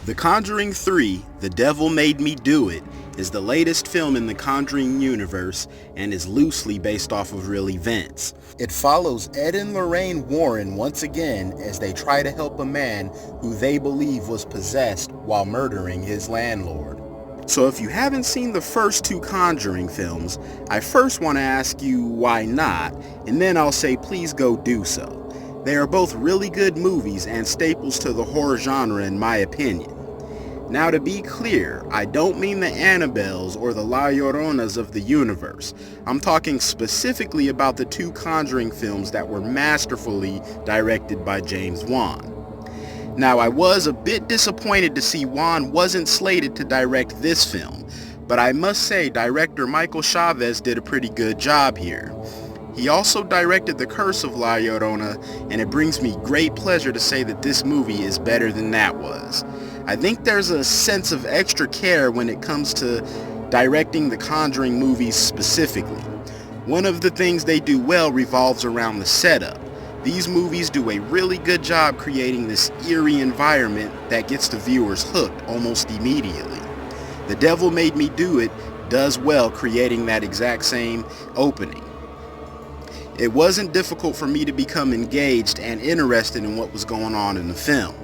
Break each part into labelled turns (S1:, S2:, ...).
S1: The Conjuring 3, The Devil Made Me Do It, is the latest film in the Conjuring universe and is loosely based off of real events. It follows Ed and Lorraine Warren once again as they try to help a man who they believe was possessed while murdering his landlord. So if you haven't seen the first two Conjuring films, I first want to ask you why not, and then I'll say please go do so. They are both really good movies and staples to the horror genre in my opinion. Now to be clear, I don't mean the Annabelles or the La Lloronas of the universe. I'm talking specifically about the two Conjuring films that were masterfully directed by James Wan. Now I was a bit disappointed to see Wan wasn't slated to direct this film, but I must say director Michael Chaves did a pretty good job here. He also directed The Curse of La Llorona, and it brings me great pleasure to say that this movie is better than that was. I think there's a sense of extra care when it comes to directing the Conjuring movies specifically. One of the things they do well revolves around the setup. These movies do a really good job creating this eerie environment that gets the viewers hooked almost immediately. The Devil Made Me Do It does well creating that exact same opening. It wasn't difficult for me to become engaged and interested in what was going on in the film.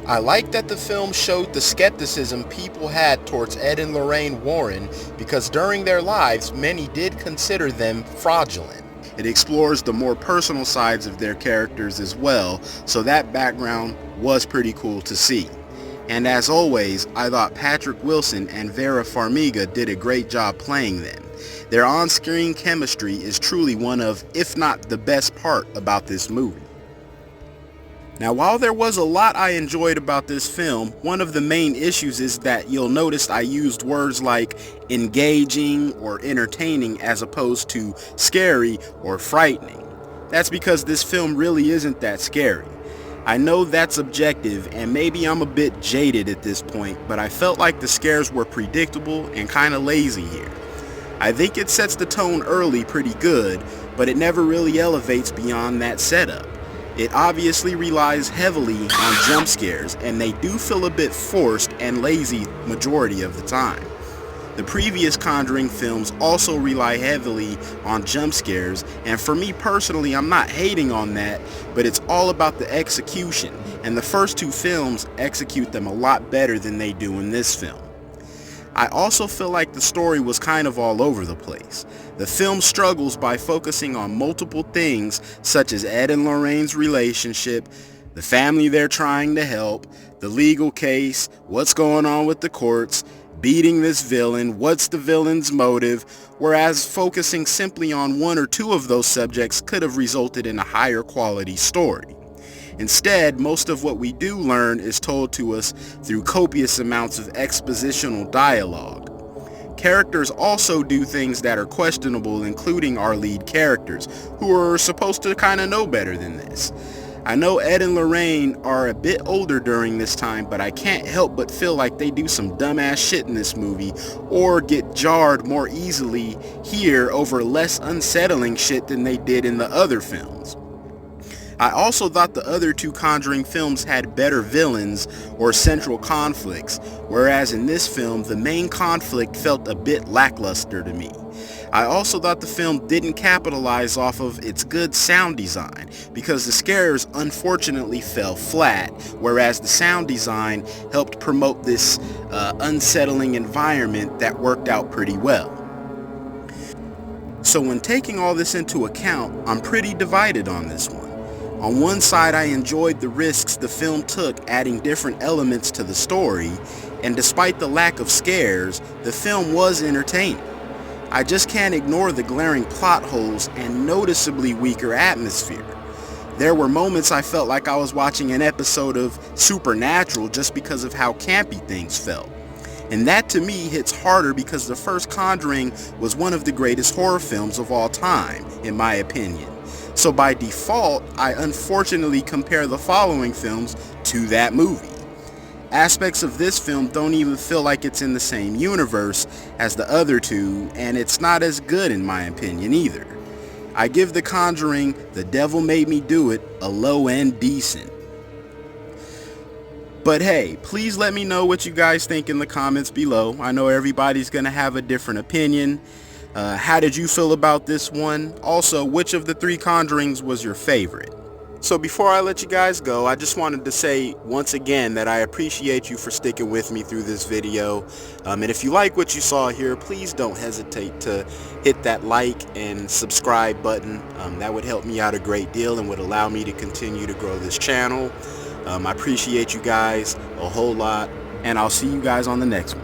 S1: I like that the film showed the skepticism people had towards Ed and Lorraine Warren because during their lives many did consider them fraudulent. It explores the more personal sides of their characters as well, so that background was pretty cool to see. And as always, I thought Patrick Wilson and Vera Farmiga did a great job playing them. Their on-screen chemistry is truly one of, if not the best part about this movie. Now while there was a lot I enjoyed about this film, one of the main issues is that you'll notice I used words like engaging or entertaining as opposed to scary or frightening. That's because this film really isn't that scary. I know that's objective and maybe I'm a bit jaded at this point, but I felt like the scares were predictable and kind of lazy here. I think it sets the tone early pretty good, but it never really elevates beyond that setup. It obviously relies heavily on jump scares, and they do feel a bit forced and lazy majority of the time. The previous Conjuring films also rely heavily on jump scares, and for me personally, I'm not hating on that, but it's all about the execution, and the first two films execute them a lot better than they do in this film. I also feel like the story was kind of all over the place. The film struggles by focusing on multiple things such as Ed and Lorraine's relationship, the family they're trying to help, the legal case, what's going on with the courts, beating this villain, what's the villain's motive, whereas focusing simply on one or two of those subjects could have resulted in a higher quality story. Instead, most of what we do learn is told to us through copious amounts of expositional dialogue. Characters also do things that are questionable, including our lead characters, who are supposed to kind of know better than this. I know Ed and Lorraine are a bit older during this time, but I can't help but feel like they do some dumbass shit in this movie, or get jarred more easily here over less unsettling shit than they did in the other films. I also thought the other two Conjuring films had better villains or central conflicts, whereas in this film the main conflict felt a bit lackluster to me. I also thought the film didn't capitalize off of its good sound design because the scares unfortunately fell flat, whereas the sound design helped promote this unsettling environment that worked out pretty well. So when taking all this into account, I'm pretty divided on this one. On one side, I enjoyed the risks the film took adding different elements to the story, and despite the lack of scares, the film was entertaining. I just can't ignore the glaring plot holes and noticeably weaker atmosphere. There were moments I felt like I was watching an episode of Supernatural just because of how campy things felt. And that to me hits harder because the first Conjuring was one of the greatest horror films of all time, in my opinion. So by default, I unfortunately compare the following films to that movie. Aspects of this film don't even feel like it's in the same universe as the other two, and it's not as good in my opinion either. I give The Conjuring, The Devil Made Me Do It, a low-end decent. But hey, please let me know what you guys think in the comments below. I know everybody's gonna have a different opinion. How did you feel about this one? Also, which of the 3 Conjurings was your favorite? So before I let you guys go, I just wanted to say once again that I appreciate you for sticking with me through this video. And if you like what you saw here, please don't hesitate to hit that like and subscribe button. That would help me out a great deal and would allow me to continue to grow this channel. I appreciate you guys a whole lot, and I'll see you guys on the next one.